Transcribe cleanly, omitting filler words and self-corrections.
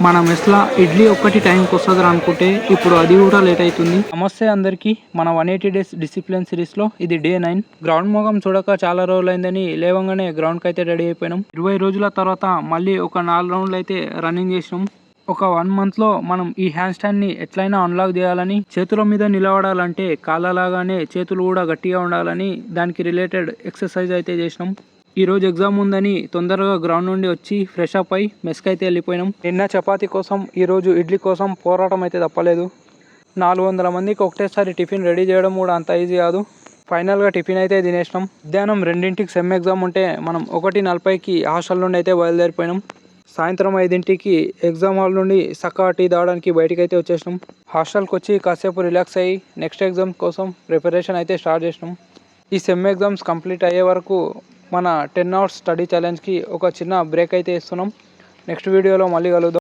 మన మెస్లా ఇడ్లీ ఒక్కటి టైంకి వస్తుంది అనుకుంటే ఇప్పుడు అది కూడా లేట్ అవుతుంది. నమస్తే అందరికీ. మన 180 డేస్ డిసిప్లిన్ సిరీస్లో ఇది డే 9. గ్రౌండ్ మొగం చూడక చాలా రోజులైందని లేవంగానే గ్రౌండ్కి అయితే రెడీ అయిపోయినాం. 20 రోజుల తర్వాత మళ్ళీ ఒక 4 రౌండ్లు అయితే రన్నింగ్ చేసినాం. ఒక 1 మంత్లో మనం ఈ హ్యాండ్ స్టాండ్ని ఎట్లయినా అన్లాక్ చేయాలని, చేతుల మీద నిలబడాలంటే కాళ్ళలాగానే చేతులు కూడా గట్టిగా ఉండాలని దానికి రిలేటెడ్ ఎక్సర్సైజ్ అయితే చేసినాం. ఈరోజు ఎగ్జామ్ ఉందని తొందరగా గ్రౌండ్ నుండి వచ్చి ఫ్రెష్ అప్ అయి మెస్కి అయితే వెళ్ళిపోయినాం. నిన్న చపాతీ కోసం ఈరోజు ఇడ్లీ కోసం పోరాటం అయితే తప్పలేదు. 400 మందికి ఒకటేసారి టిఫిన్ రెడీ చేయడం కూడా అంత ఈజీ కాదు. ఫైనల్గా టిఫిన్ అయితే తినేసినాం. మధ్యాహ్నం 2ంటికి సెమ్ ఎగ్జామ్ ఉంటే మనం 1:40కి హాస్టల్ నుండి అయితే బయలుదేరిపోయినాం. సాయంత్రం 5ంటికి ఎగ్జామ్ హాల్ నుండి సక్కా టీ తాగడానికి బయటికి అయితే వచ్చేసినాం. హాస్టల్కి వచ్చి కాసేపు రిలాక్స్ అయ్యి నెక్స్ట్ ఎగ్జామ్ కోసం ప్రిపరేషన్ అయితే స్టార్ట్ చేసినాం. ఈ సెమ్ ఎగ్జామ్స్ కంప్లీట్ అయ్యే వరకు మన 10 అవర్స్ స్టడీ ఛాలెంజ్కి ఒక చిన్న బ్రేక్ అయితే ఇస్తున్నాం. నెక్స్ట్ వీడియోలో మళ్ళీ కలుద్దాం.